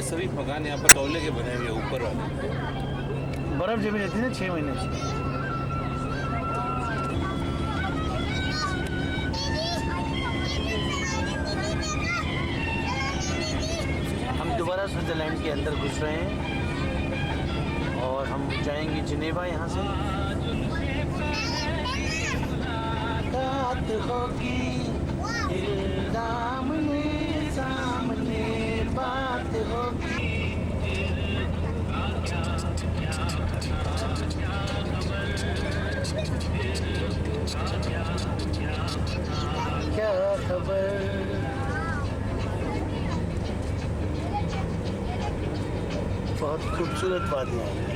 सभी मकान यहाँ पर तौले के बने हुए ऊपर वाले। बर्फ जमी रहती है ना 6 महीने से। हम दोबारा स्विट्जरलैंड के अंदर घुस रहे हैं और हम जाएंगे जिनेवा यहाँ से। रात होगी सामने बात होगी। क्या खबर। बहुत खूबसूरत वादियाँ हैं।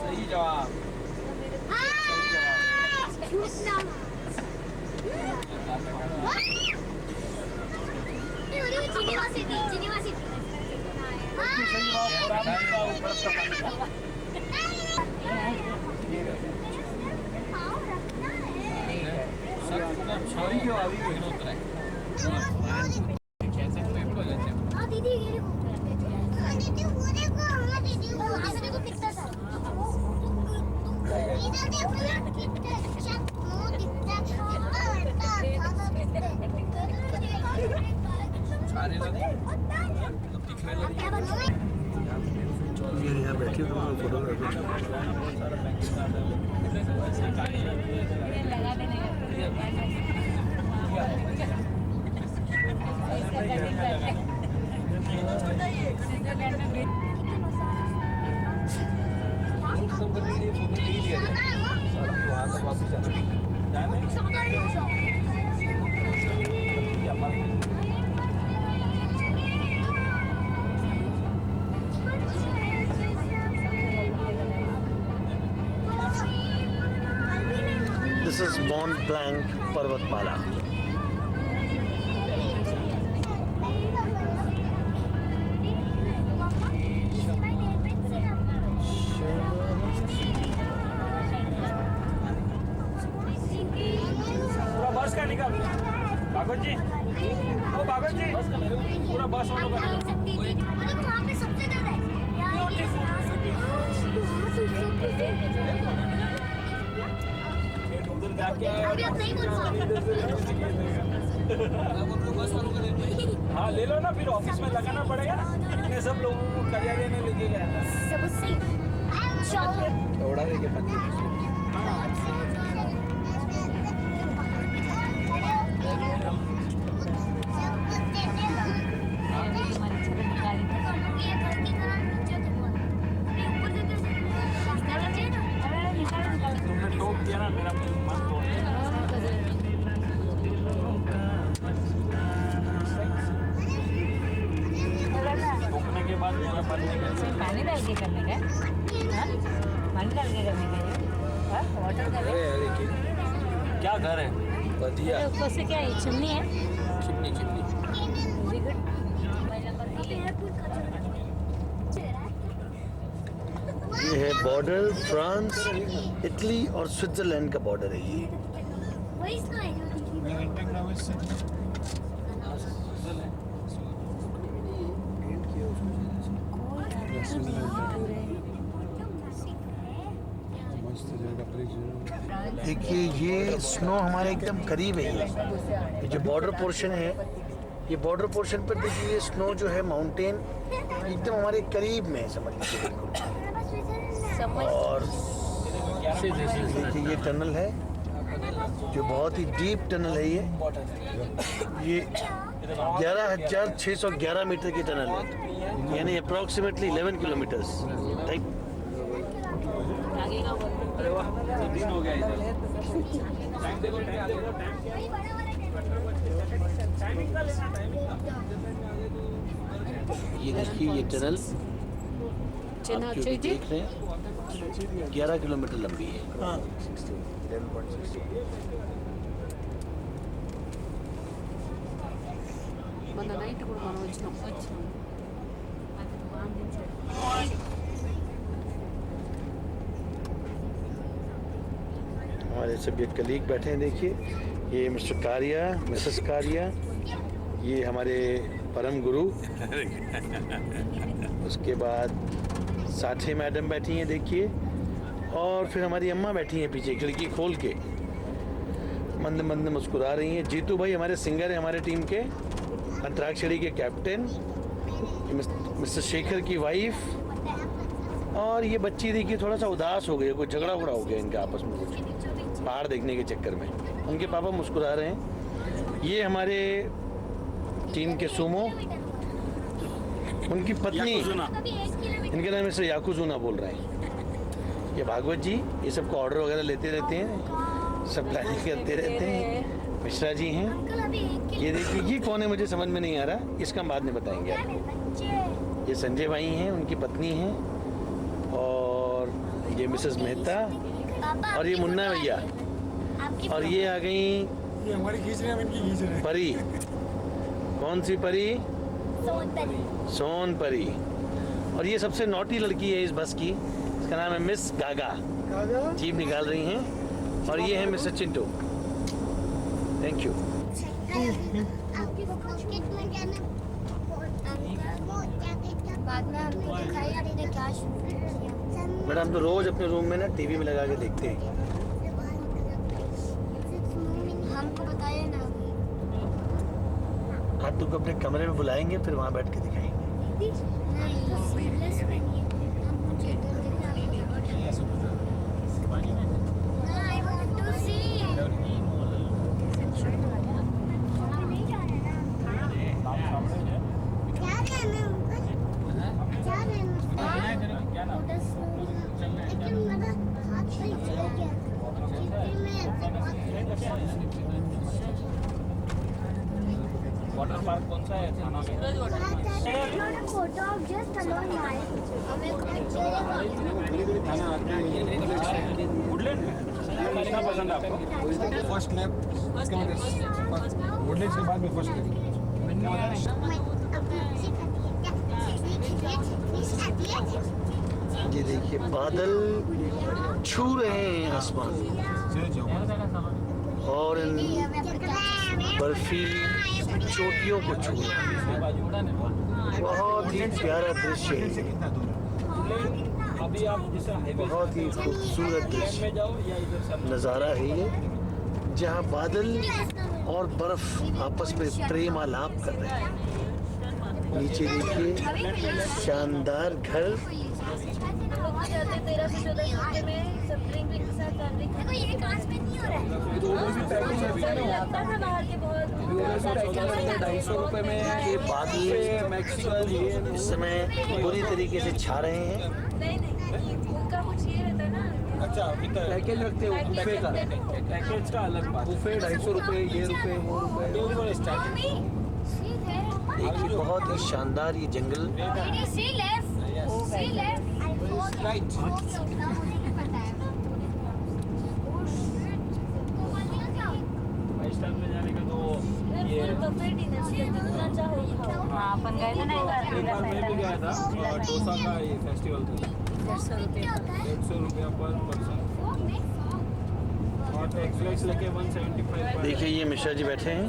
सही जवाब। यहाँ बैठी हूँ photography. This is Mont Blanc पर्वतमाला। पूरा बस का निकाल भागवत जी, ओ भागवत जी पूरा बस वालों का वहाँ पे सबसे ज्यादा है उधर जाके अभी आप नहीं बोल हाँ ले लो ना, फिर ऑफिस में लगाना पड़ेगा ना। इतने सब लोगों को करिया देने लेके गया सब सही उड़ा देंगे पत्ती। तुमने टोक दिया ना, मेरा मन तोड़ दिया। टोकने के बाद मेरा मन नहीं करता। पानी डाल के करने का, पानी डाल के करने का वाटर का क्या घर है? बढ़िया। ऊपर से क्या है, चिमनी है? Chimney chimney. Very good. ये है बॉर्डर, फ्रांस, इटली और स्विट्जरलैंड का बॉर्डर है ये। वही इसका है जो देखिए ये स्नो हमारे एकदम करीब है। ये जो बॉर्डर पोर्शन है, ये बॉर्डर पोर्शन पर देखिए ये स्नो जो है माउंटेन एकदम हमारे करीब में है, समझ लीजिए बिल्कुल। और देखिए ये टनल है जो बहुत ही डीप टनल है ये 11,611 मीटर की टनल है, यानी अप्रॉक्सीमेटली 11 किलोमीटर्स। अरे वाह, दिन हो गया इधर। टाइम देखो, टाइम देखो, ये देखिए ये टनल आप जो भी देख रहे हैं 11 किलोमीटर लंबी है। మొన్న నైట్ కూడా మనం వచ్చినాం हमारे सभी कलीग बैठे हैं, देखिए ये मिस्टर कारिया, मिसेस कारिया, ये हमारे परम गुरु, उसके बाद साथी मैडम बैठी हैं देखिए, और फिर हमारी अम्मा बैठी हैं पीछे खिड़की खोल के मंद मंद मुस्कुरा रही हैं। जीतू भाई हमारे सिंगर हैं, हमारे टीम के अंतराक्षरी के कैप्टन, मिस्टर शेखर की वाइफ, और ये बच्ची देखिए थोड़ा सा उदास हो गई, कोई झगड़ा उगड़ा हो गया इनका आपस में कुछ पहाड़ देखने के चक्कर में। उनके पापा मुस्कुरा रहे हैं। ये हमारे टीम के सूमो, उनकी पत्नी, इनके नाम से याकुजुना बोल रहे हैं। ये भागवत जी ये सबको ऑर्डर वगैरह लेते रहते हैं, सब प्लानिंग करते रहते हैं। मिश्रा जी हैं। ये देखिए ये कौन है मुझे समझ में नहीं आ रहा, इसका हम बाद में बताएंगे आपको। ये संजय भाई हैं, उनकी पत्नी हैं, और ये मिसेस मेहता, और ये मुन्ना भैया, और ये आ गई ये हमारी खींच रहे हैं, इनकी खींच रहे हैं। परी। कौन सी परी? सोन परी। और ये सबसे नॉटी लड़की है इस बस की, इसका नाम है मिस गागा, जीप निकाल रही हैं, और ये है मिस्टर चिंटू। Thank you. बाद में हमने दिखाई आपने क्या शूट किया। मैडम तो रोज अपने रूम में ना टीवी में लगा के देखते हैं। हमको बताइए ना। आप तुमको अपने कमरे में बुलाएंगे, फिर वहाँ बैठ के दिखाएंगे। वाटर पार्क कौन सा है थाना में? वुडलैंड में कितना पसंद है आपको? फर्स्ट लैब वुडलैंड्स के बाद में फर्स्ट लैब। ये देखिए बादल छू रहे हैं आसमान, और इन बर्फीली चोटियों को छू रहे हैं। बहुत ही प्यारा दृश्य है, अभी आप जैसे बहुत ही खूबसूरत दृश्य में जाओ या इधर से नज़ारा है ये, जहाँ बादल और बर्फ आपस में प्रेमालाप कर रहे हैं। नीचे देखिए शानदार घर, देखो ये कांच में नहीं हो रहा है। ₹250 में ये बादल मैक्सिकन इस समय बुरी तरीके से छा रहे हैं। उनका कुछ ये रहता है ना, अच्छा पैकेज रखते हो बुफे का, पैकेज का अलग बात। बुफे ₹250, ये रुपए वो रुपए स्टार्टिंग। देखिए बहुत ही शानदार ये जंगल। राइट स्टाइल में जाने का तो ये हाँ अपन गए थे ना एक बार मैं भी गया था डोसा का ये फेस्टिवल था। ₹150 पर पर्सन और टैक्स वैक्स लेके 175। देखिए ये मिश्रा जी बैठे हैं,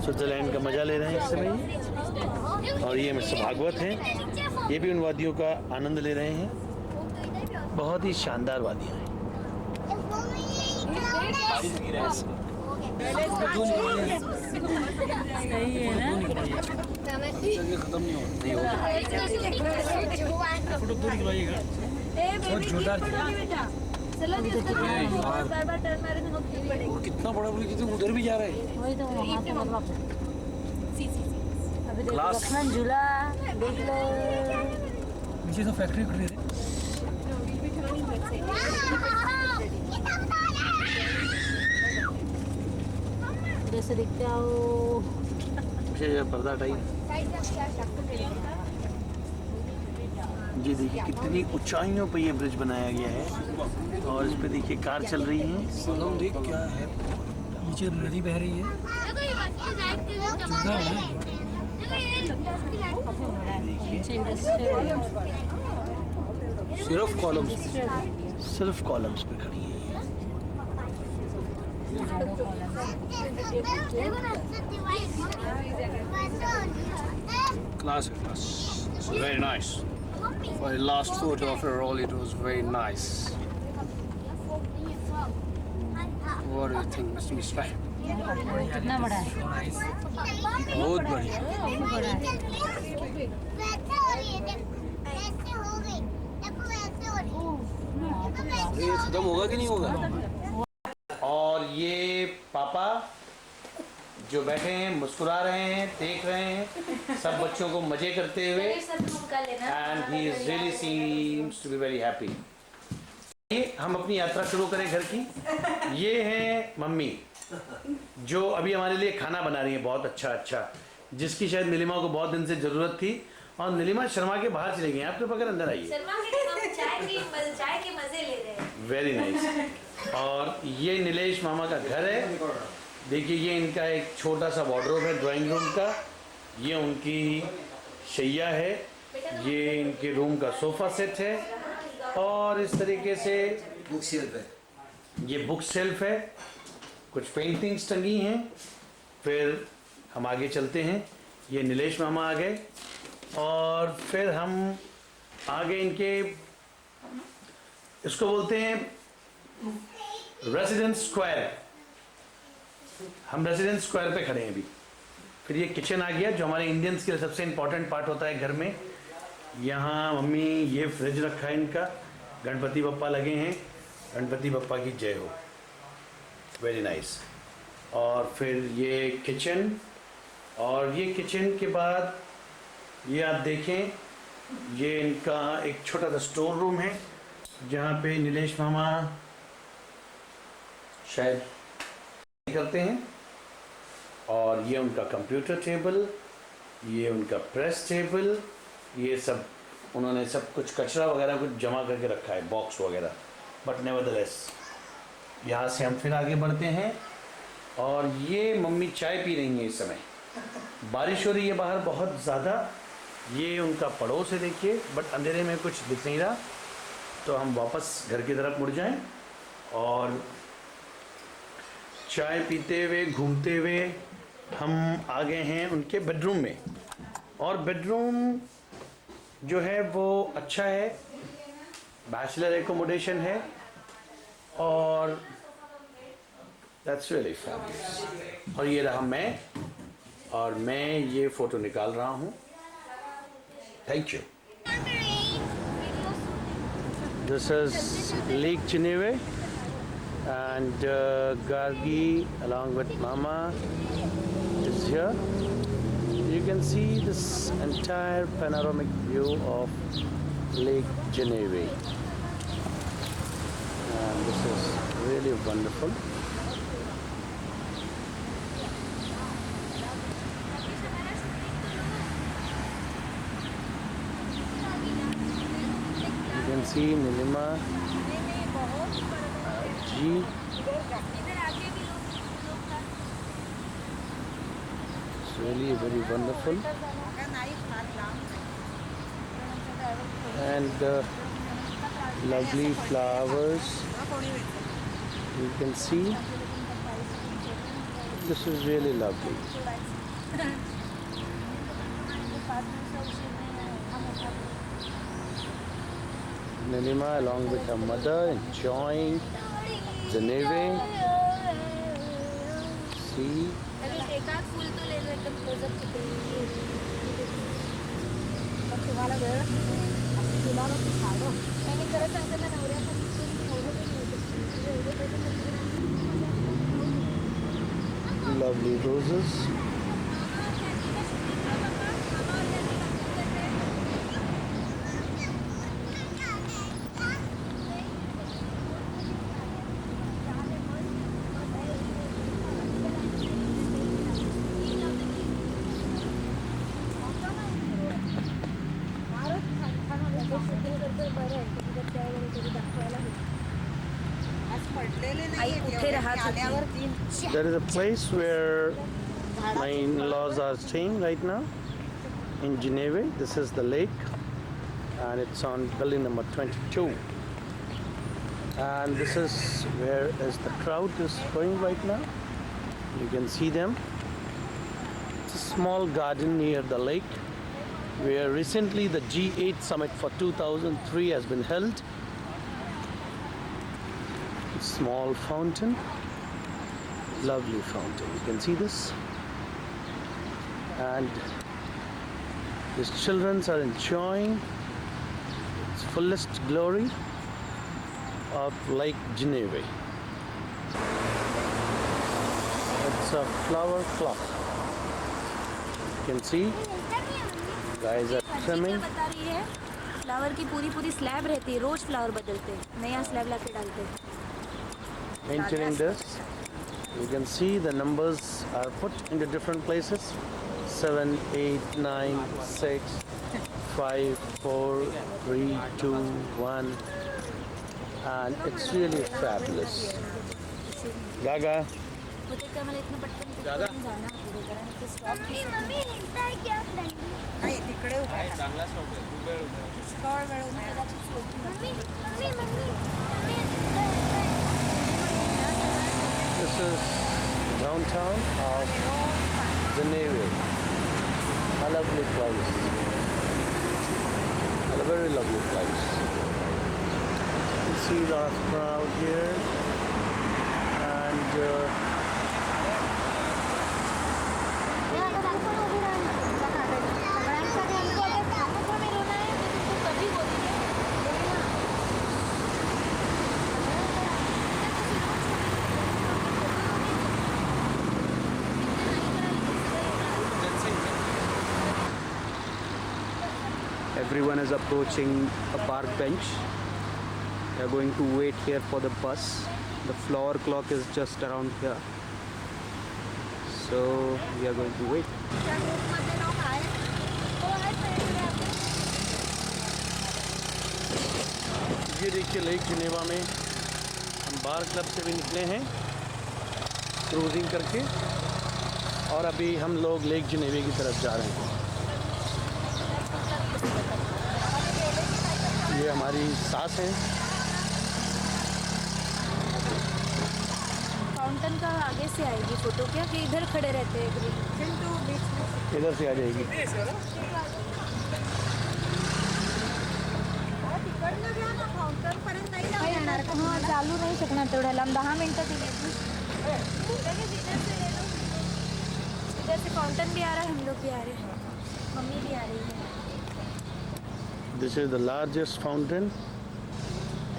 स्विट्जरलैंड का मजा ले रहे हैं इस समय, और ये मिस्टर भागवत हैं, ये भी उन वादियों का आनंद ले रहे हैं। बहुत ही शानदार वादियाँ हैं। बारिश गिरा है। सही है ना। खत्म नहीं हो बहुत जोरदार थी। चलो नहीं उसका बार-बार टर्न मारे तो खूब पड़ेगा। वो कितना बड़ा बोले कि उधर भी जा रहा है। वही तो वहाँ पे मतलब सी अभी देखो Class. लक्ष्मण झूला देख लो। नीचे से फैक्ट्री खुल रही है। जैसे दिखते आओ ये पर्दा हटाइए। ये देखिए कितनी ऊंचाइयों पे ये ब्रिज बनाया गया है और इस पे देखिए कार चल रही है। सलोन देख क्या है। नीचे नदी बह रही है। चुका है। सिर्फ कॉलम्स। सिर्फ कॉलम्स पे खड़ी है ये। Class. Very nice. For the last photo after all, it was very nice. What do you think, Mr. Mishra? कितना बड़ा है? बहुत बढ़िया। ये खत्म होगा कि नहीं होगा? और ये पापा जो बैठे हैं मुस्कुरा रहे हैं, देख रहे हैं सब बच्चों को मजे करते हुए। And he is really seems to be very happy. ये हम अपनी यात्रा शुरू करें घर की। ये हैं मम्मी जो अभी हमारे लिए खाना बना रही है बहुत अच्छा, जिसकी शायद नीलिमा को बहुत दिन से जरूरत थी। और नीलिमा शर्मा के बाहर चले गए, आपके पकड़ अंदर आइए। चाय के मजे ले रहे हैं। Very nice. और ये नीलेश मामा का घर है। देखिए ये इनका एक छोटा सा वार्डरोब है ड्राइंग रूम का। ये उनकी शैया है। ये इनके रूम का सोफा सेट है। और इस तरीके से बुक शेल्फ है। ये बुक शेल्फ है। कुछ पेंटिंग्स टंगी हैं। फिर हम आगे चलते हैं। ये नीलेश मामा आ गए और फिर हम आगे इनके इसको बोलते हैं रेसिडेंस स्क्वायर। हम रेसिडेंस स्क्वायर पे खड़े हैं अभी। फिर ये किचन आ गया जो हमारे इंडियंस के लिए सबसे इम्पोर्टेंट पार्ट होता है घर में। यहाँ मम्मी ये फ्रिज रखा है इनका। गणपति बप्पा लगे हैं। गणपति बप्पा की जय हो। Very nice. और फिर ये किचन। और ये किचन के बाद ये आप देखें ये इनका एक छोटा सा स्टोर रूम है जहाँ पे नीलेश मामा शायद करते हैं। और ये उनका कंप्यूटर टेबल, ये उनका प्रेस टेबल, ये सब उन्होंने सब कुछ कचरा वगैरह कुछ जमा करके रखा है बॉक्स वगैरह। बट नेवरदलेस यहाँ से हम फिर आगे बढ़ते हैं। और ये मम्मी चाय पी रही हैं इस समय। बारिश हो रही है बाहर बहुत ज़्यादा। ये उनका पड़ोस है देखिए, बट अंधेरे में कुछ दिख नहीं रहा। तो हम वापस घर की तरफ मुड़ जाएं और चाय पीते हुए घूमते हुए हम आ गए हैं उनके बेडरूम में। और बेडरूम जो है वो अच्छा है, बैचलर एकोमोडेशन है। और दैट्स रियली फैबुलस। और ये रहा मैं, और मैं ये फ़ोटो निकाल रहा हूँ। Thank you. This is lake Geneva and Gargi along with Mama is here. You can see this entire panoramic view of Lake Geneva, and this is really wonderful. You can see Nilima ji. It's really very wonderful. And lovely flowers. You can see. This is really lovely. Nilima along with her mother enjoying the navy. See. एक आध फूल तो ले लो एकदम close up के लिए। तुम्हाला वेळ तुम्हाला खालो आणि खरं सांगते ना नवऱ्याचा Lovely roses. There is a place where my in-laws are staying right now in Geneva. This is the lake and it's on building number 22. And this is where is the crowd is going right now. You can see them. It's a small garden near the lake where recently the G8 summit for 2003 has been held. Small fountain, lovely fountain. You can see this, and these children are enjoying its fullest glory of Lake Geneva. It's a flower clock. You can see guys are trimming. बता रही है flower की पूरी slab रहती है, रोज flower बदलते हैं, नया स्लैब लाके डालते हैं. Entering this, you can see the numbers are put into different places. 7, 8, 9, 6, 5, 4, 3, 2, 1, and it's really fabulous. Gaga. This is downtown of Geneva. A lovely place. A very lovely place. You see a lot of crowd here, and Everyone is approaching a park bench. They are going to wait here for the bus. The flower clock is just around here. So we are going to wait. ये देखिए lake Geneva में हम बार club से भी निकले हैं cruising करके, और अभी हम लोग लेक जिनेवे की तरफ जा रहे हैं. ये हमारी सास हैं. फाउंटेन का आगे से आएगी फोटो क्या, कि इधर खड़े रहते हैं? इधर से आ जाएगी. हाँ चालू नाही शकणार तेवढ्या लांब, 10 मिनटं दिली. इधर से फाउंटेन भी आ रहा है, हम लोग भी आ रहे हैं, मम्मी भी आ रही है. This is the largest fountain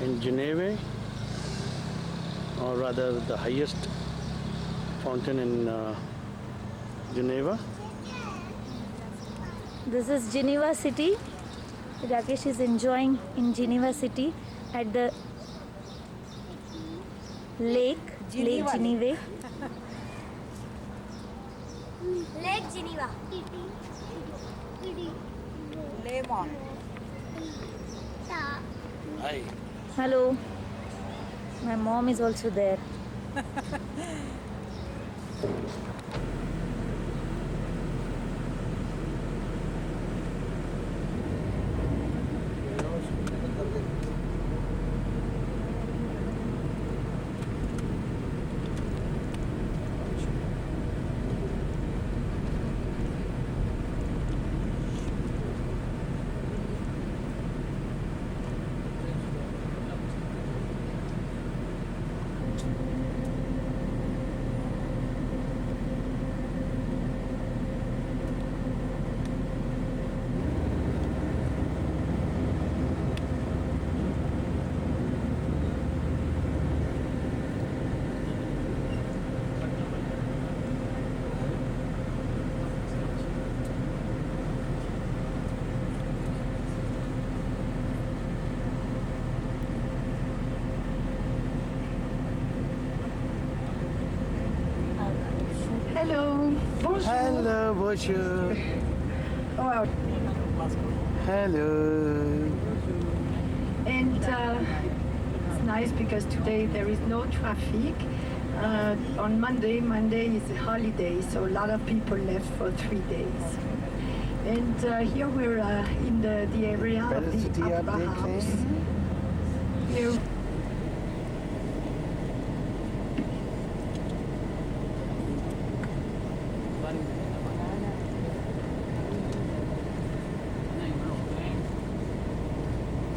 in Geneva, or rather the highest fountain in Geneva. This is Geneva city. Rakesh is enjoying in Geneva city at the Lake Geneva. Lake Geneva. Lemon. Hi. Hello. My mom is also there. Hello, bonjour. Wow. Hello. And it's nice because today there is no traffic. On Monday is a holiday, so a lot of people left for 3 days. And here we're in the area of the Opera House. Here.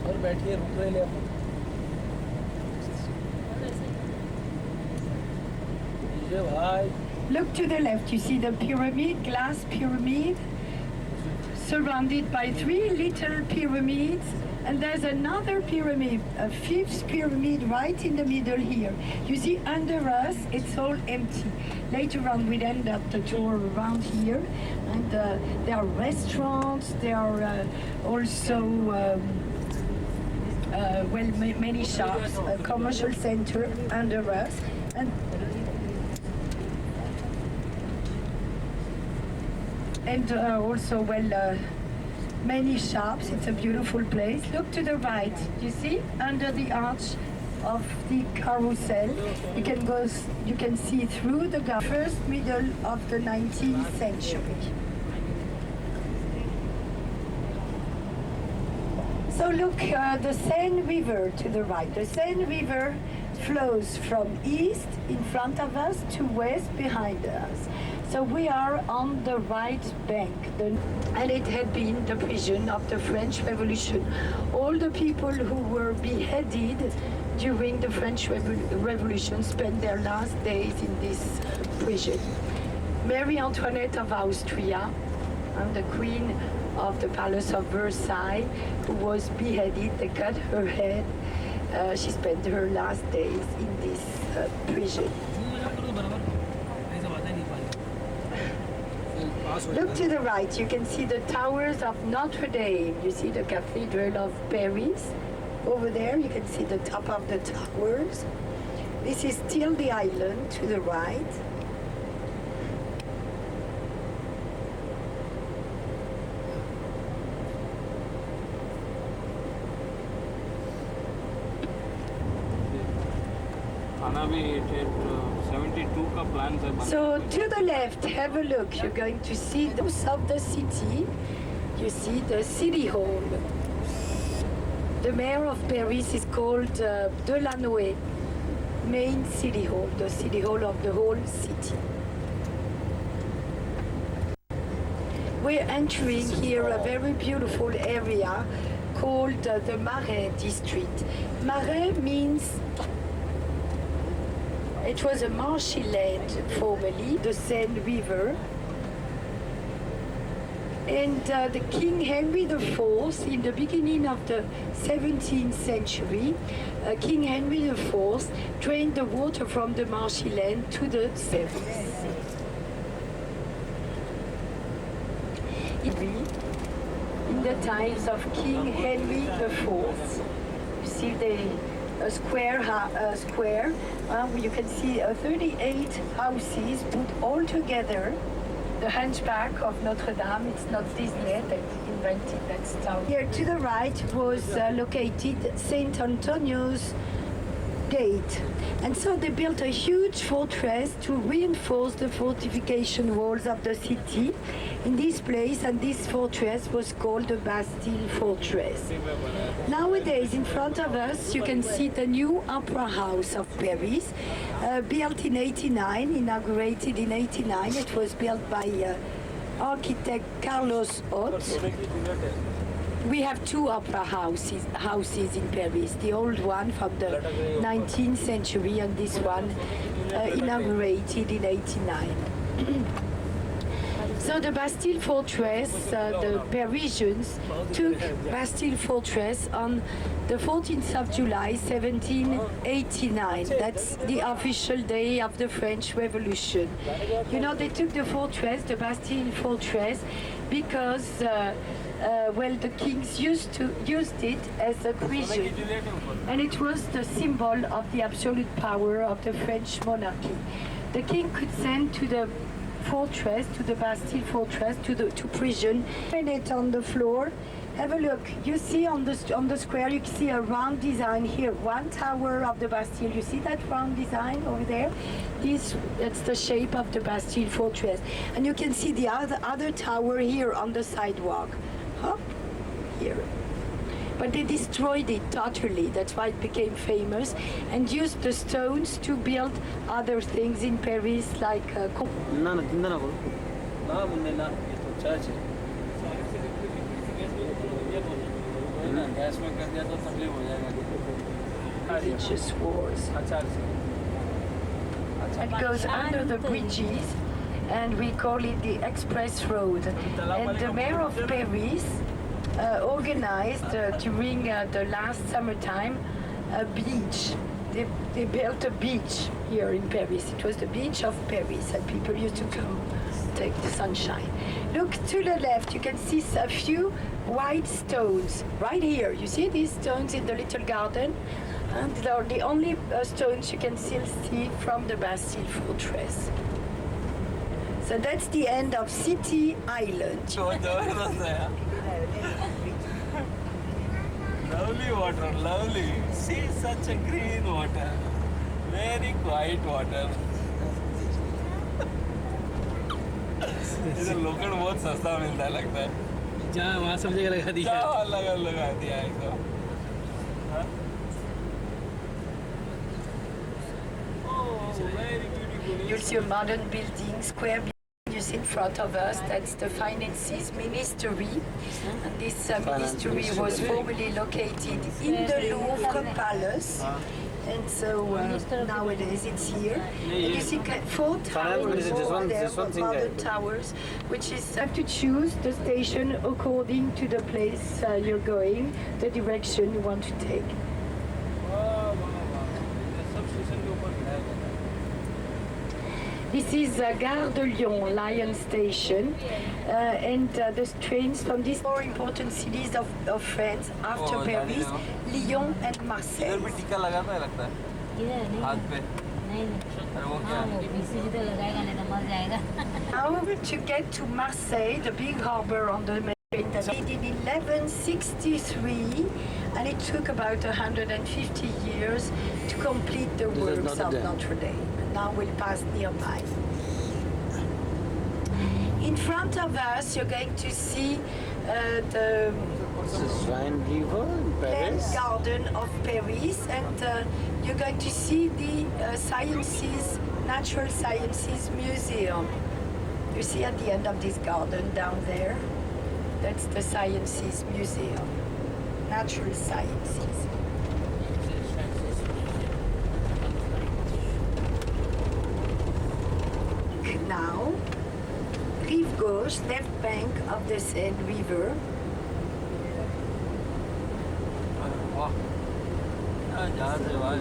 और बैठिए रुक रहे ले भाई. Look to the left, you see the pyramid, glass pyramid, surrounded by 3 little pyramids. And there's another pyramid, a 5th pyramid right in the middle here. You see under us, it's all empty. Later on, we'll end up the tour around here. And there are restaurants, there are also many shops, a commercial center under us. And also, many shops. It's a beautiful place. Look to the right. You see, under the arch of the carousel, you can see through the first middle of the 19th century. So look, the Seine River to the right. The Seine River flows from east in front of us to west behind us. So we are on the right bank, and it had been the prison of the French Revolution. All the people who were beheaded during the French Revolution spent their last days in this prison. Marie Antoinette of Austria, and the Queen of the Palace of Versailles, who was beheaded, they cut her head. She spent her last days in this prison. Look to the right, you can see the towers of Notre Dame. You see the Cathedral of Paris. Over there, you can see the top of the towers. This is still the island to the right. So to the left, have a look. You're going to see the south of the city. You see the city hall. The mayor of Paris is called Delanoë, main city hall, the city hall of the whole city. We're entering here a very beautiful area called the Marais district. Marais means it was a marshy land formerly, the Seine River. And the King Henry IV, in the beginning of the 17th century, King Henry IV drained the water from the marshy land to the Seine. In the times of King Henry IV, you see a square where you can see 38 houses put all together. The Hunchback of Notre Dame, it's not Disney that invented that style. Here to the right was located Saint Antonio's Gate. And so they built a huge fortress to reinforce the fortification walls of the city in this place, and this fortress was called the Bastille Fortress. Nowadays, in front of us, you can see the new Opera House of Paris, built in 89, inaugurated in 89. It was built by architect Carlos Hot. We have 2 opera houses in Paris, the old one from the 19th century and this one inaugurated in 89. So the Bastille Fortress, the Parisians took Bastille Fortress on the 14th of July, 1789. That's the official day of the French Revolution. You know, they took the fortress, the Bastille Fortress, because the kings used it as a prison, and it was the symbol of the absolute power of the French monarchy. The king could send to the fortress, to the Bastille fortress, to prison. And it on the floor. Have a look. You see on the square, you see a round design here. One tower of the Bastille. You see that round design over there? That's the shape of the Bastille fortress. And you can see the other tower here on the sidewalk. Hop, here. But they destroyed it totally. That's why it became famous, and used the stones to build other things in Paris, like. ना मुन्ने ना ये तो church है ना gas में कर दिया तो तकलीफ हो जाएगा religious wars. It goes under the bridges, and we call it the Express Road. And the mayor of Paris organized during the last summertime a beach. They built a beach here in Paris. It was the beach of Paris, and people used to come take the sunshine. Look to the left, you can see a few white stones right here. You see these stones in the little garden? And they are the only stones you can still see from the Bastille fortress. So that's the end of City Island. Lovely water, lovely. See, such a green water. Very quiet water. इधर local बहुत सस्ता मिलता है लगता है जहाँ वहाँ सब जगह लगा दिया लगा दिया एकदम You'll see a modern building, square building in front of us. That's the Finances Ministry. And this ministry was formerly located in the Louvre Palace. And so nowadays it's here. And you see four towers over there, modern towers, which is you have to choose the station according to the place you're going, the direction you want to take. This is Gare de Lyon, Lyon Station, and the trains from these four important cities of France after Paris, Lyon and Marseille. इधर भी टीका लगाता है लगता है इधर नहीं हाथ पे नहीं अरे वो क्या हाँ है वो पीसी तो लगाएगा नहीं तो मर जाएगा Now to get to Marseille, the big harbor on the Mediterranean, in 1163, and it took about 150 years to complete the works of Notre Dame. Now we'll pass nearby. In front of us, you're going to see the This is Rhine River in Paris. Garden of Paris, and you're going to see the Sciences, Natural Sciences Museum. You see at the end of this garden down there, that's the Sciences Museum, Natural Sciences. Now, rive gauche, left bank of the Seine River. वाह जहाँ से वाह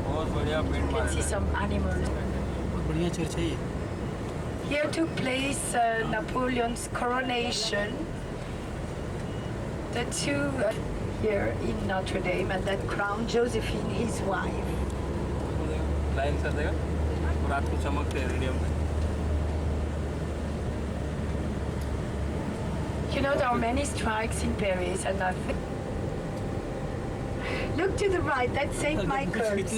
बहुत बढ़िया paint You can see some animals. बहुत बढ़िया church है ये Here took place Napoleon's coronation. The two here in Notre Dame, and that crowned Josephine, his wife. Line कर देगा रात को चमकते हैं रेडियम में You know, there are many strikes in Paris, and I think. Look to the right, that's St. Michael's.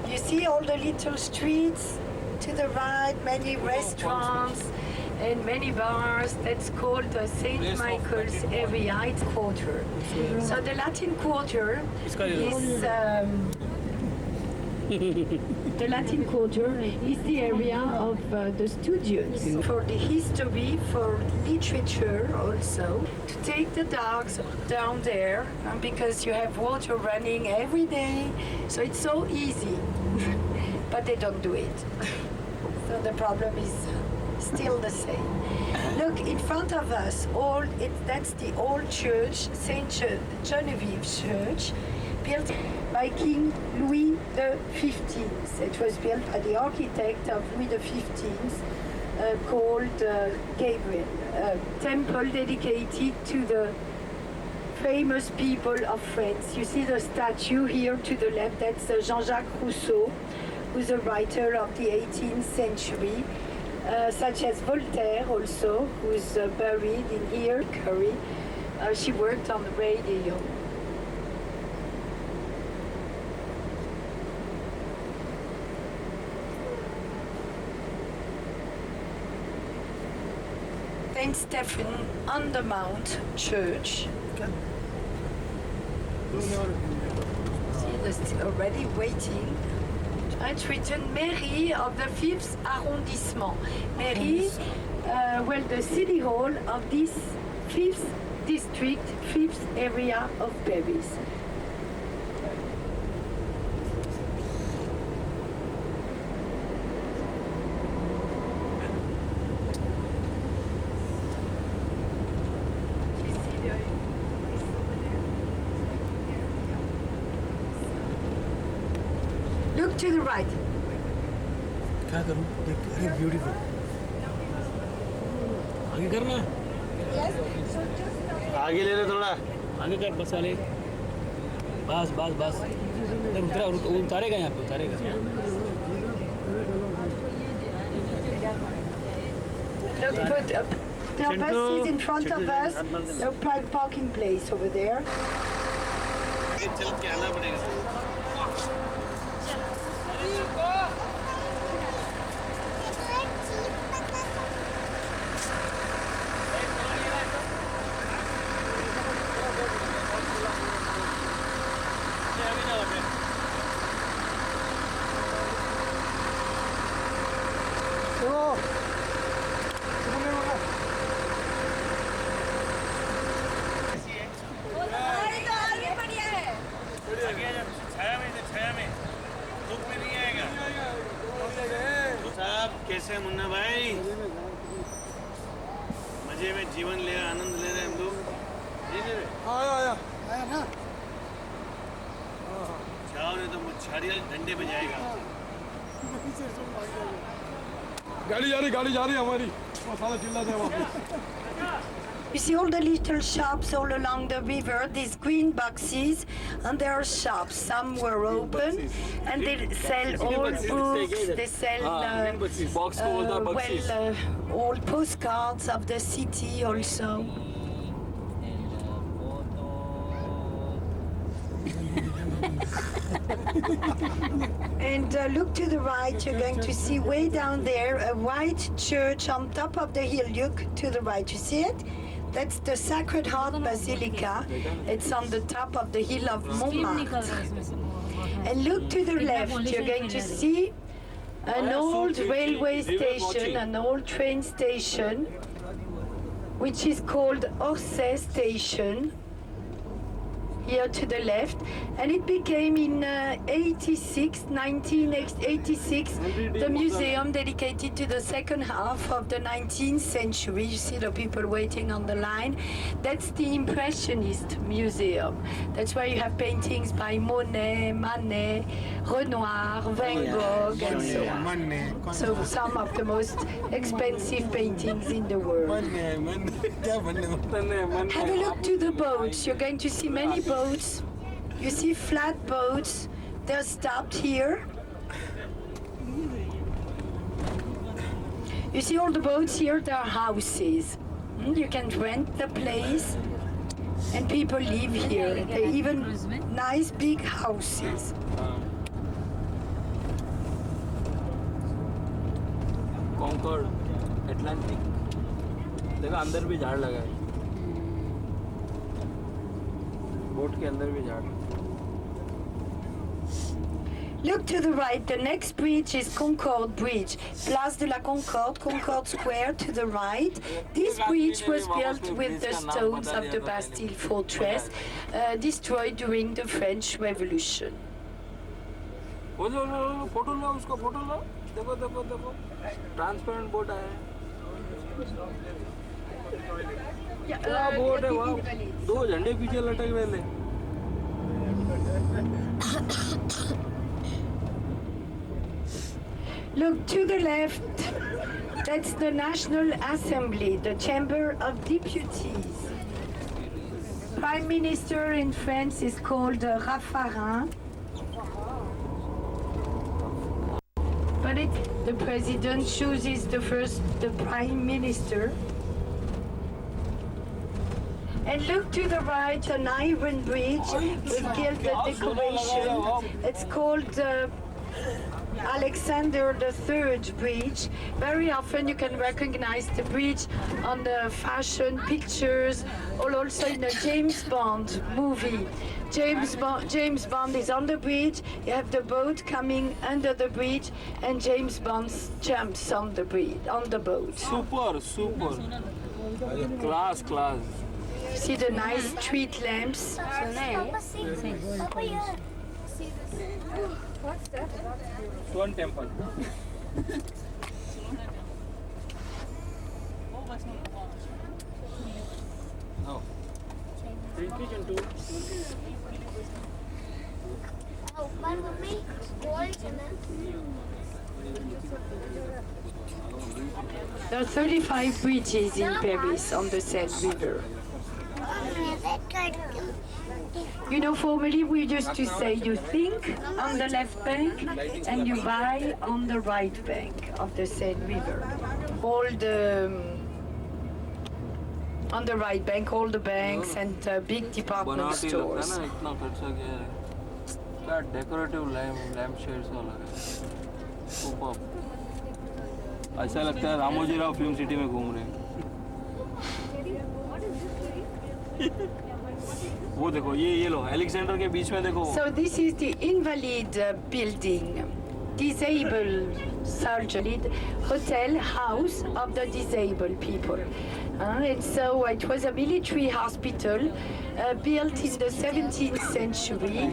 You see all the little streets to the right, many restaurants and many bars. That's called the St. Michael's area. It's quarter. So the Latin Quarter is the Latin Quarter is the area of the studios for the history, for literature also. To take the dogs down there because you have water running every day, so it's so easy. But they don't do it. So the problem is still the same. Look in front of us, that's the old church, Saint Genevieve Church, built by King Louis XV. It was built by the architect of Louis XV, called Gabriel. A temple dedicated to the famous people of France. You see the statue here to the left, that's Jean-Jacques Rousseau, who's a writer of the 18th century. such as Voltaire also, who's buried in here, Curry. She worked on the radio. Saint Stephen on the Mount Church. See, they're already waiting. It's written Mairie of the 5th arrondissement. Mairie, well, the city hall of this 5th district, 5th area of Paris. Look to the right. क्या करूँ देख अरे beautiful आगे करना आगे ले ले थोड़ा। आगे कर बस वाले बस बस बस उतरा उतारेगा यहाँ पे उतारेगा Look, but the bus is in front of us. The parking place over there. चल के आना पड़ेगा। कैसे मुन्ना भाई मजे में जीवन ले आनंद ले रहे हम लोग आया ना जाओ नहीं तो मच्छारी डंडे पे जाएगा गाड़ी जा रही हमारी सारा चिल्लाते हैं वापस You see all the little shops all along the river, these green boxes, and there are shops. Some were open, and they sell old books, they sell old postcards of the city also. And look to the right, you're going to see way down there a white church on top of the hill. Look to the right, you see it? That's the Sacred Heart Basilica. It's on the top of the hill of Montmartre. And look to the left, you're going to see an old railway station, an old train station, which is called Orsay Station. Here to the left, and it became in 1986, the museum dedicated to the second half of the 19th century. You see the people waiting on the line. That's the Impressionist Museum. That's where you have paintings by Monet, Manet, Renoir, Van Gogh, and so on. So some of the most expensive paintings in the world. Have a look to the boats. You're going to see many boats. You see flat boats. They're stopped here. You see all the boats here, they are houses. You can rent the place and people live here. They're even nice big houses. Concord, Atlantic. देखो अंदर भी झाड़ लगा है boat के अंदर भी झाड़ Look to the right, the next bridge is Concorde Bridge. Place de la Concorde, Concorde Square to the right. This bridge was built with the stones of the Bastille fortress, destroyed during the French Revolution. Photo लो उसको photo लो देखो देखो देखो transparent boat है क्या boat है वाह दो झंडे पीछे लटक रहे थे Look to the left, that's the National Assembly, the Chamber of Deputies. Prime Minister in France is called Raffarin. But it's The president chooses the prime minister. And look to the right, an iron bridge with gilded decoration. It's called Alexander III Bridge. Very often you can recognize the bridge on the fashion pictures or also in a James Bond movie. James Bond is on the bridge, you have the boat coming under the bridge, and James Bond jumps on the boat. Super. Class. See the nice street lamps. What's that? Swan temple. No. Oh, my mummy, gold channel. There are 35 bridges in Paris on the Seine River. You know, formerly we used to say you think on the left bank and you buy on the right bank of the Seine River. On the right bank, all the banks and big department stores. इतना खर्चा किया है क्या decorative lamp shades वाला है super ऐसा लगता है रामोजी राव फिल्म सिटी में घूम रहे हैं वो देखो ये लो एलेक्जेंडर के बीच में देखो So this is the invalid building, disabled surgery hotel house of the disabled people. And so it was a military hospital built in the 17th century.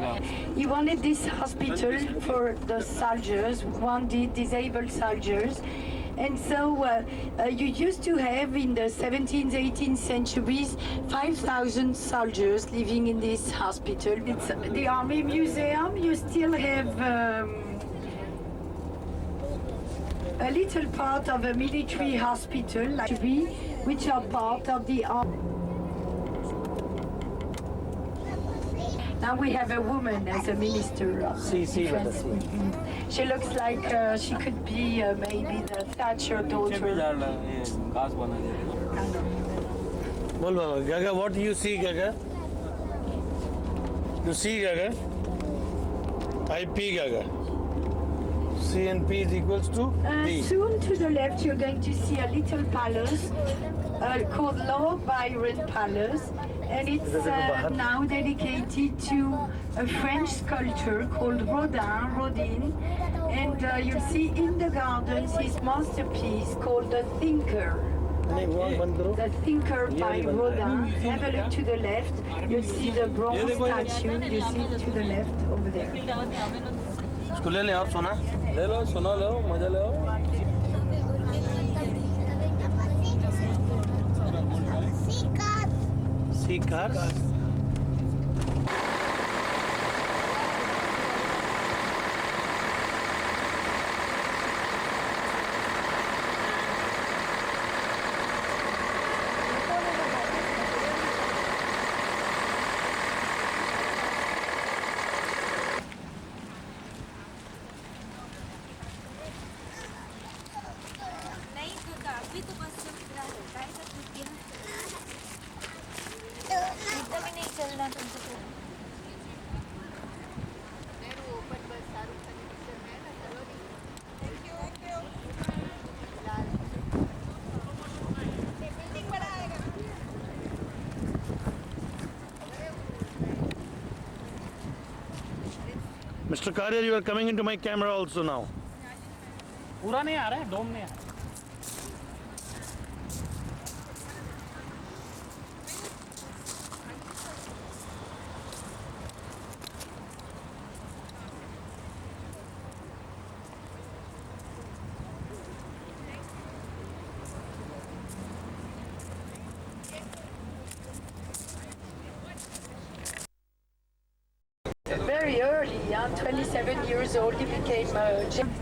He wanted this hospital for the soldiers, wanted disabled soldiers. And so you used to have in the 17th, 18th centuries 5,000 soldiers living in this hospital. It's the Army Museum. You still have a little part of a military hospital, like which are part of the army. Now we have a woman as a minister of defense. She looks like she could be maybe the Thatcher daughter. बोल बाबा गागा what do you see Gaga you see Gaga IP Gaga C and P is equals to D. Soon to the left you're going to see a little palace called Lord Byron Palace, and it's now dedicated to a French sculptor called Rodin, and you'll see in the gardens his masterpiece called The Thinker. The Thinker by Rodin. Have a look to the left. You'll see the bronze statue. You see it to the left over there. इसको ले ले आप सोना ले लो सुनो लो मजा लो C cars Mr. Carrier, you are coming into my camera also now. पूरा नहीं आ रहा है डोम में Very early, 27 years old, he became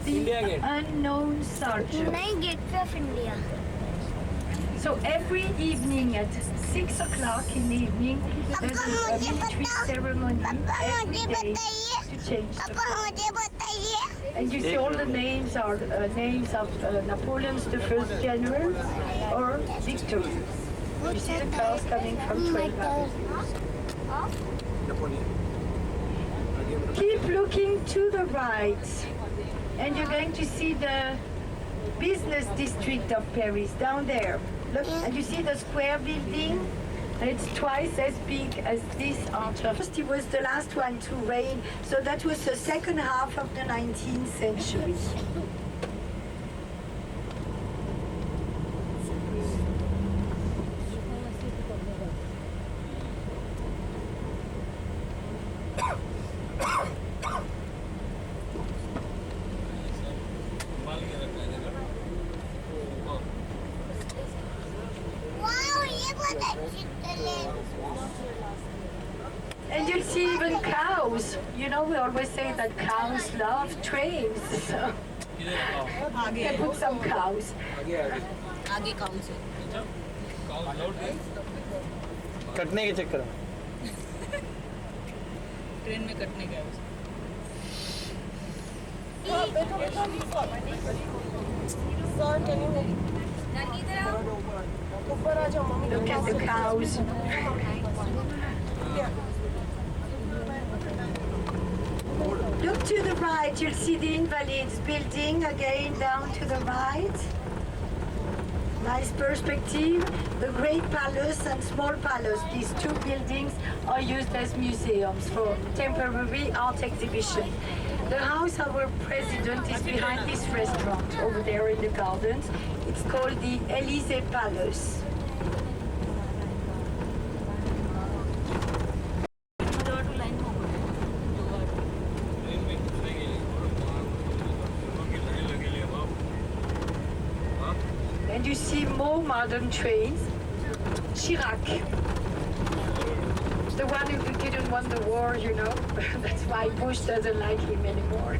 the unknown soldier. Nine Gateway of India. So every evening at 6 o'clock in the evening, there's a military ceremony every day to change the flag. And you see all the names are names of Napoleon's the first general or victory. You see the cars coming from train. Keep looking to the right, and you're going to see the business district of Paris down there. Look, and you see the square building? It's twice as big as this arch. First, it was the last one to reign, so that was the second half of the 19th century. And you'll see even cows. You know, we always say that cows love trains. So you can put some cows. कटने के चक्कर में train में कटने का Look at the cows. Look to the right, you'll see the Invalides building again down to the right. Nice perspective. The Great Palace and Small Palace, these two buildings are used as museums for temporary art exhibition. The house of our president is behind this restaurant over there in the gardens. It's called the Élysée Palace. And you see more modern trains. Chirac, the one who didn't win the war, you know. That's why Bush doesn't like him anymore.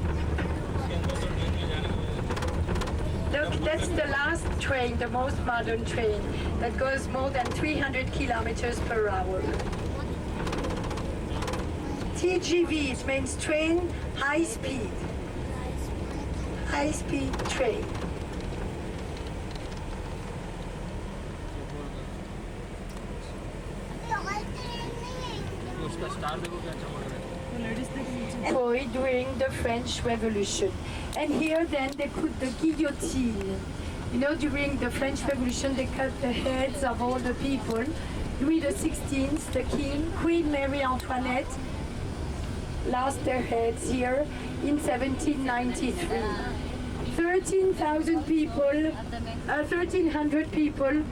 Look, that's the last train, the most modern train, that goes more than 300 kilometers per hour. TGV, it means train high speed. High speed train. During the French Revolution. And here then they put the guillotine. You know, during the French Revolution they cut the heads of all the people. Louis XVI, the King, Queen Mary Antoinette lost their heads here in 1793. 13,000 people, 1,300 people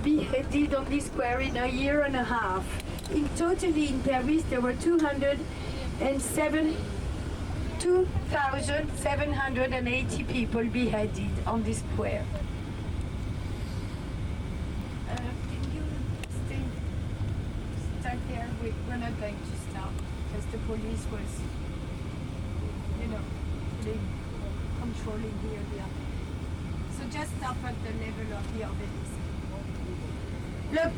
beheaded on this square in a year and a half. In totally in Paris there were 2,780 people beheaded on this square. Can you start there? We're not going to stop because the police was, you know, controlling the area. So just stop at the level of the obelisk. Look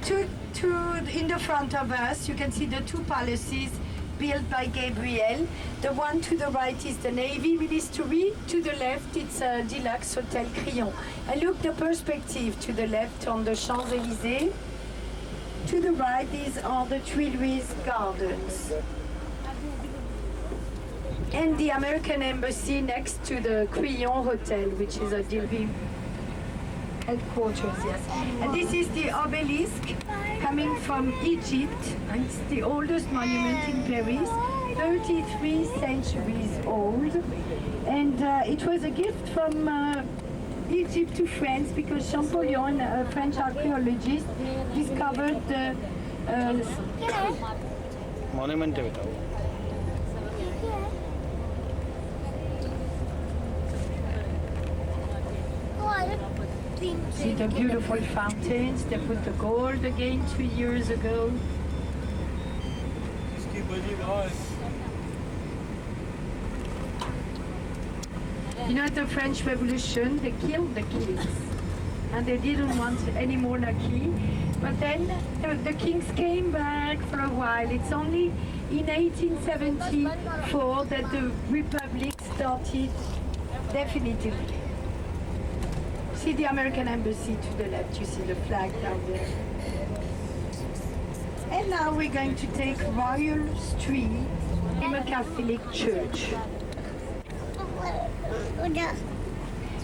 in the front of us, you can see the two palaces built by Gabriel. The one to the right is the Navy Ministry. To the left, it's a deluxe Hotel Crillon. And look the perspective to the left on the Champs-Élysées. To the right, these are the Tuileries Gardens. And the American Embassy next to the Crillon Hotel, which is a Dilby headquarters, yes. And this is the obelisk coming from Egypt. And it's the oldest monument in Paris, 33 centuries old. And it was a gift from Egypt to France because Champollion, a French archaeologist, discovered the monument. See the beautiful fountains. They put the gold again 2 years ago. You know, at the French Revolution, they killed the kings. And they didn't want any monarchy. But then the kings came back for a while. It's only in 1874 that the republic started definitively. See the American embassy to the left, you see the flag down there. And now we're going to take Royal Street in a Catholic church.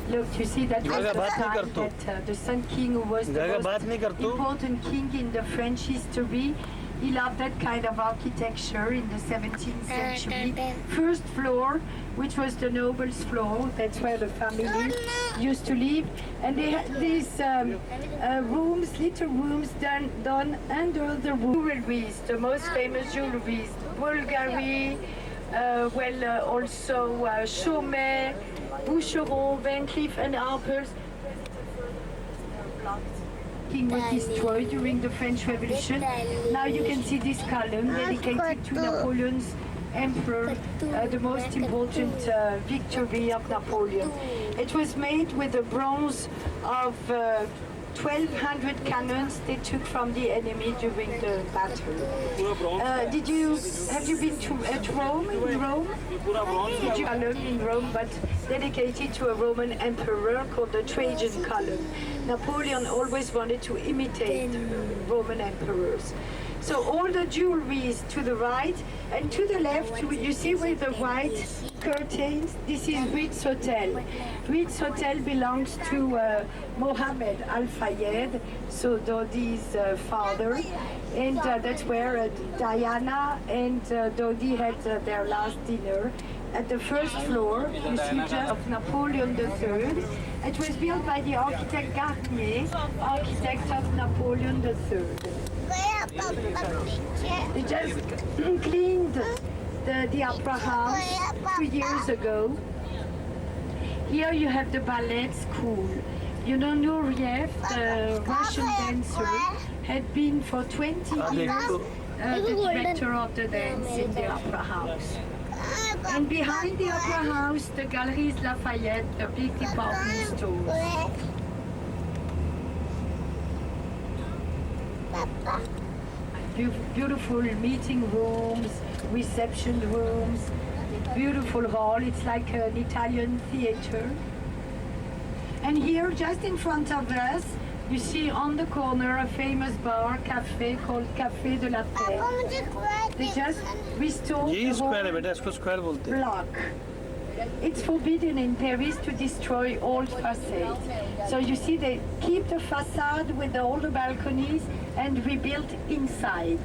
Look, you see that was the time that the Sun King, who was the most important king in the French history, he loved that kind of architecture in the 17th century. First floor, which was the nobles' floor, that's where the family used to live. And they had these rooms, little rooms done under the jewelries, the most famous jewelries, Bulgari, also Chaumet, Boucheron, Van Cleef and Arpels. King was destroyed during the French Revolution. Now you can see this column dedicated to Napoleon's emperor, the most important victory of Napoleon. It was made with the bronze of 1,200 cannons they took from the enemy during the battle. Have you been at Rome, in Rome? Did you column in Rome, but dedicated to a Roman emperor called the Trajan column. Napoleon always wanted to imitate Roman emperors. So all the jewelry is to the right, and to the left, you see with the white curtains, this is Ritz Hotel. Ritz Hotel belongs to Mohammed Al Fayed, so Dodi's father, and that's where Diana and Dodi had their last dinner. At the first floor, you see just of Napoleon III. It was built by the architect Garnier, architect of Napoleon III. They just cleaned the opera house 2 years ago. Here you have the ballet school. You know, Nureyev, the Russian dancer, had been for 20 years the director of the dance in the opera house. And behind the opera house, the Galeries Lafayette, the big department stores. Beautiful meeting rooms, reception rooms, beautiful hall. It's like an Italian theater. And here, just in front of us, you see on the corner a famous bar, cafe called Café de la Terre. They just restored the whole block. It's forbidden in Paris to destroy old facades. So you see they keep the facade with all the balconies and rebuilt inside.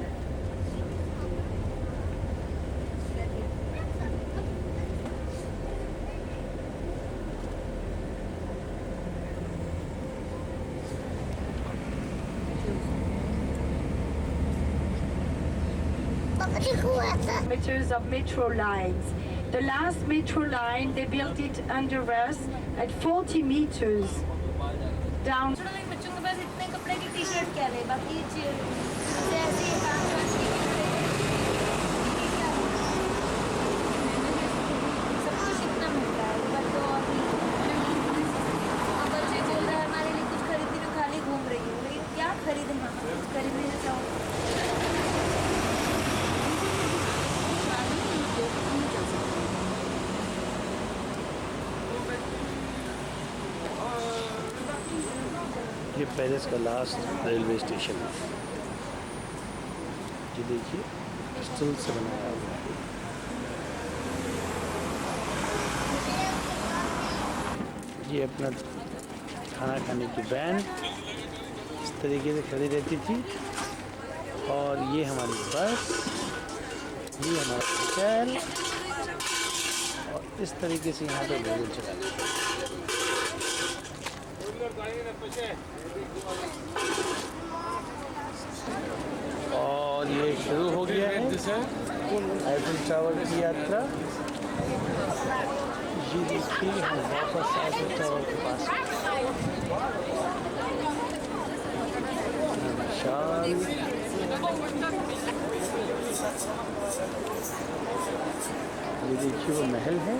Meters of metro lines. The last metro line, they built it under us at 40 meters down. बच्चों के पास इतने कपड़े की T-shirt क्या ले बाकी जैसे ही काम करती सब कुछ इतना मिलता है पर तो अभी बच्चे बोल रहे हैं हमारे लिए कुछ खरीदने में खाली घूम रही है लेकिन क्या खरीदे मामा कुछ खरीदने जाओ ये पेरिस का लास्ट रेलवे स्टेशन है। ये देखिए स्टील से बनाया हुआ है। ये अपना खाना खाने की वैन इस तरीके से खड़ी रहती थी और ये हमारी बस, ये हमारा होटल और इस तरीके से यहाँ पे लोग चलाते हैं। और ये शुरू हो गया है आईफिल टावर की यात्रा। ये देखिए हम वापस आईफिल टावर के पास विशाल ये देखिए वो महल है।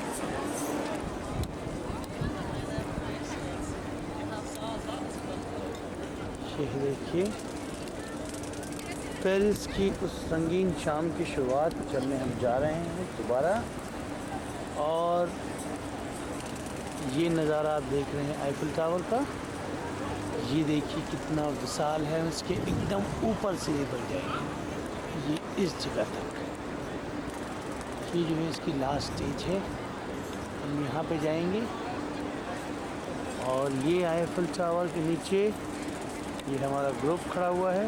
ये देखिए पेरिस की उस रंगीन शाम की शुरुआत करने हम जा रहे हैं दोबारा। और ये नज़ारा आप देख रहे हैं आईफिल टावर का। ये देखिए कितना विशाल है, उसके एकदम ऊपर से ये बढ़ जाएगी ये इस जगह तक। ये जो है इसकी लास्ट स्टेज है, हम यहाँ पे जाएंगे। और ये आईफिल टावर के नीचे ये हमारा ग्रुप खड़ा हुआ है।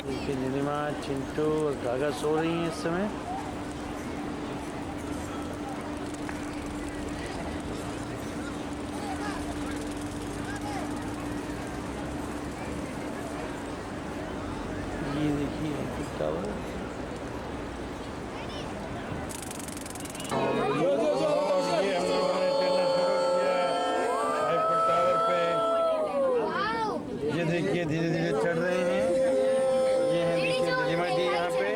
देखिए नीलिमा, चिंटू और गागा सो रही हैं इस समय। ये देखिए आईफिल टावर। और ये हम लोगों ने चलना शुरू किया आईफिल टावर पे। ये देखिए धीरे धीरे चढ़ रहे हैं। ये है देखिए नीलिमा जी यहाँ पे।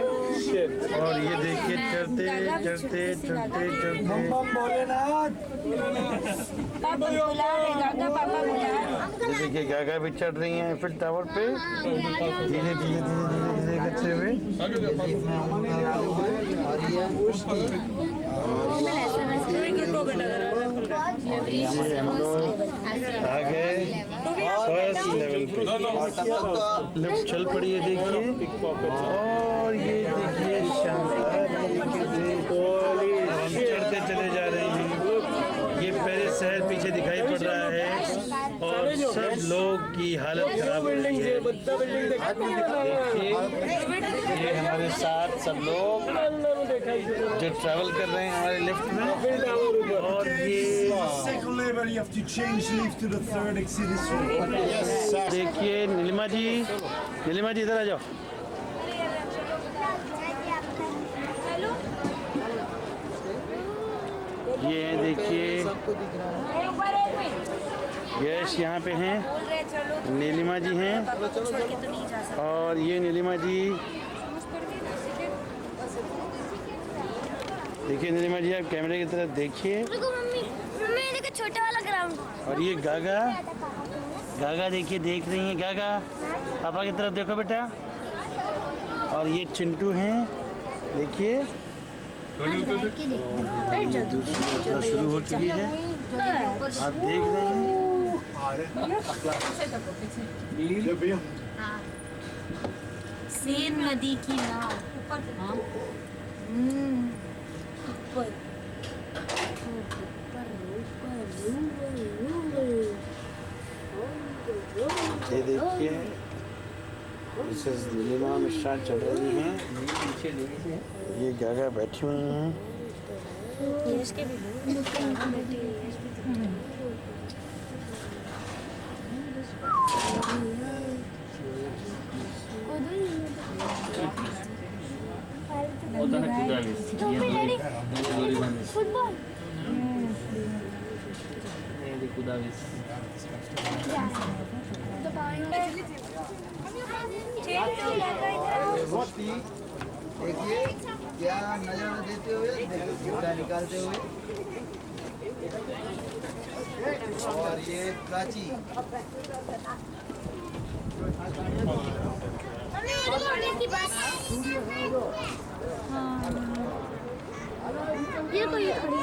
और ये देखिए चढ़ते चढ़ते चढ़ते चढ़ते ये देखिए गागा भी चढ़ रही हैं आईफिल टावर पे धीरे धीरे धीरे धीरे धीरे करते हुए। हम लोग आ गए फर्स्ट लेवल पे। लिफ्ट चल पड़ी है देखिए। और ये देखिए शानदार तरीके से हम चढ़ते चले जा रहे हैं। ये पेरिस शहर पीछे दिखाई पड़ रहा है और सब लोग की हालत खराब हो रही है। देखिए ये हमारे साथ सब लोग जो ट्रैवल कर रहे हैं हमारे लिफ्ट में। और ये देखिए नीलिमा जी इधर आ जाओ। ये है देखिए यश यहाँ पे हैं, नीलिमा जी हैं। और ये नीलिमा जी देखिए, नीलिमा जी आप कैमरे की तरफ देखिए। छोटा वाला ग्राउंड। और ये गागा देखिए देख रही हैं। गागा पापा की तरफ देखो बेटा। और ये चिंटू हैं देखिए। दूसरी यात्रा शुरू हो चुकी है, आप देख रहे हैं। सेन नदी की नाव ऊपर ये देखिए मिसेस नीलिमा मिश्रा चल रही हैं। ये गागा बैठी हुई हैं। फुटबॉल देखिए क्या नजारा देते हुए, झूला निकालते हुए। और ये प्राची ये कोई खड़ी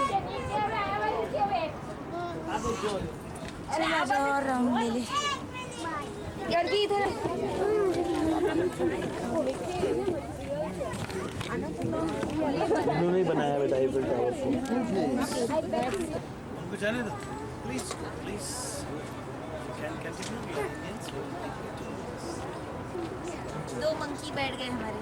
चला जाओ और राउंड ले ले। लड़की इधर उन्होंने बनाया बेटा आईफिल टावर को। उनको जाने दो प्लीज प्लीज। दो मंकी बैठ गए हमारे।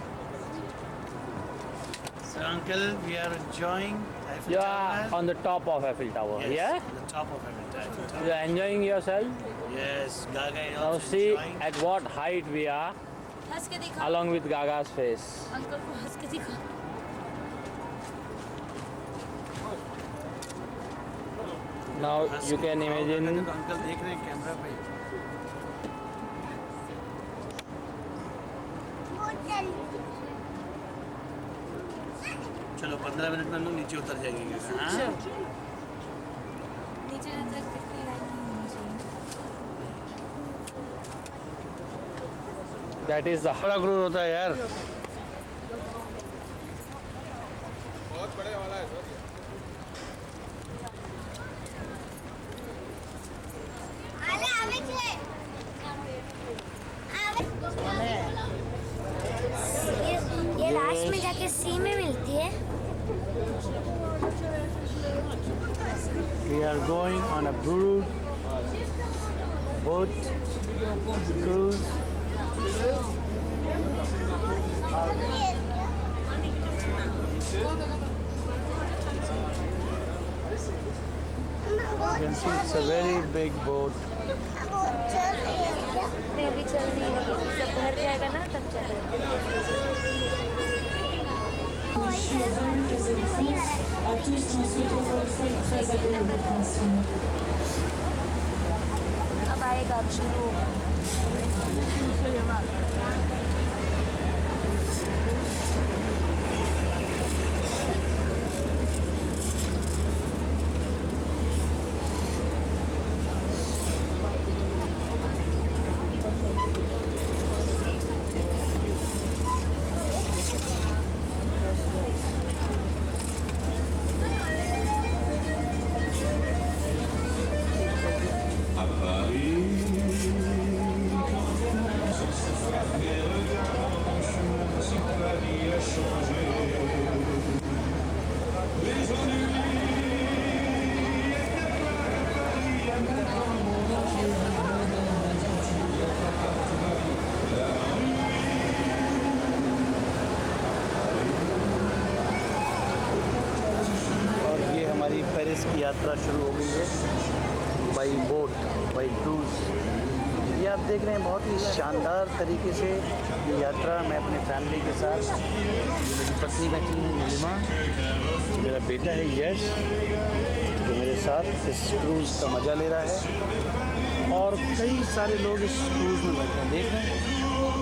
So uncle, we are enjoying Eiffel You Tower. are on the top of Eiffel Tower, Yes, yeah? the top of Eiffel Tower. You are enjoying yourself? Yes, Gaga is Now also see enjoying. at what height we are, हंस के दिखा along with Gaga's face. Uncle को, हंस के दिखा। Now you can imagine uncle देख रहे हैं कैमरा पे। चलो 15 मिनट में हम लोग नीचे उतर जाएंगे। हाँ नीचे जाते तक कितनी लाइन होनी चाहिए? दैट इज द बड़ा क्रूज होता है यार। बहुत बड़े वाला है सर। ये लास्ट में जाके सी में मिलती है। We are going on a boat cruise. You can see it's a very big boat. मैं अभी चल रही हूँ, जब भर जाएगा ना तब चलेगा। अब आएगा, अब शुरू होगा। पेरिस की यात्रा शुरू हो गई है बाई बोट, बाई क्रूज़। ये आप देख रहे हैं बहुत ही शानदार तरीके से ये यात्रा मैं अपने फैमिली के साथ, मेरी पत्नी बैठी है नीलिमा, मेरा बेटा है यश जो मेरे साथ इस क्रूज़ का मज़ा ले रहा है, और कई सारे लोग इस क्रूज़ में बैठे हैं। देख रहे हैं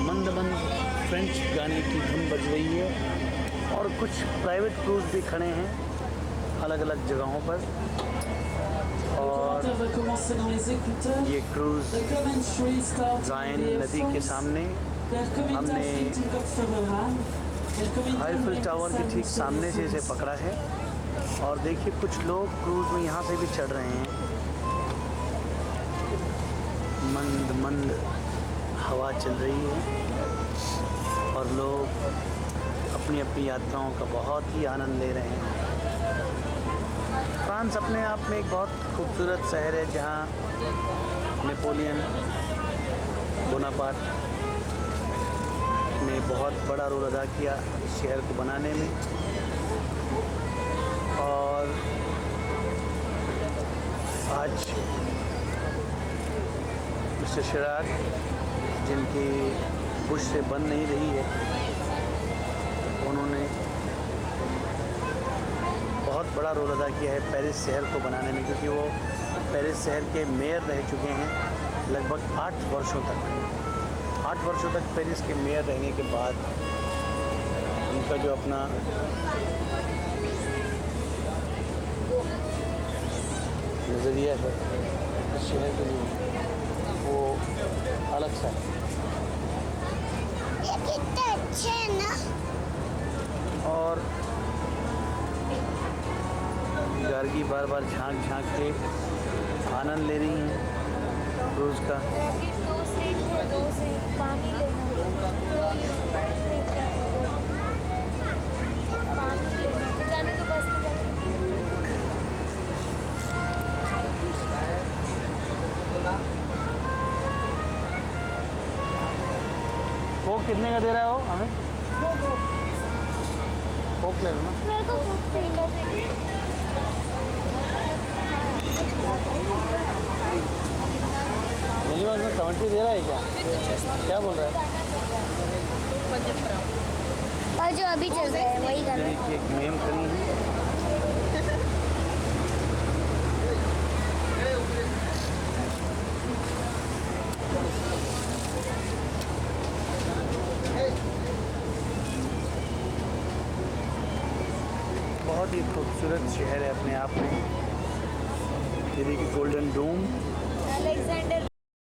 मंद मंद फ्रेंच गाने की धुन बज रही है, और कुछ प्राइवेट क्रूज़ भी खड़े हैं अलग अलग जगहों पर। और ये क्रूज़ राइन नदी के सामने, हमने आईफिल टावर के ठीक सामने से इसे पकड़ा है। और देखिए कुछ लोग क्रूज़ में यहाँ से भी चढ़ रहे हैं। मंद मंद हवा चल रही है और लोग अपनी अपनी यात्राओं का बहुत ही आनंद ले रहे हैं। फ्रांस अपने आप में एक बहुत खूबसूरत शहर है जहाँ नेपोलियन बोनापार्ट ने बहुत बड़ा रोल अदा किया इस शहर को बनाने में। और आज मिस्टर शिराक, जिनकी बुश से बन नहीं रही है, उन्होंने बहुत बड़ा रोल अदा किया है पेरिस शहर को बनाने में, क्योंकि वो पेरिस शहर के मेयर रह चुके हैं लगभग 8 वर्षों तक। 8 वर्षों तक पेरिस के मेयर रहने के बाद उनका जो अपना नज़रिया है इस शहर के लिए वो अलग सा है। ये कितने अच्छे हैं ना। और गार्गी बार बार झांक झांक के आनंद ले रही हैं क्रूज़ का। दो से पानी लेना, पानी लेना, जाने तो बस में वो कितने का दे रहा है वो हमें? कोक ले लो ना। मेरे को कोक चाहिए। मिनिमम में 70 दे रहा है क्या? क्या बोल रहा है? और जो अभी चल रहा है वही कर रहा है। एक मेम खड़ी है। बहुत ही खूबसूरत शहर है अपने आप में। ये देखिए गोल्डन डोम। अलेक्जेंडर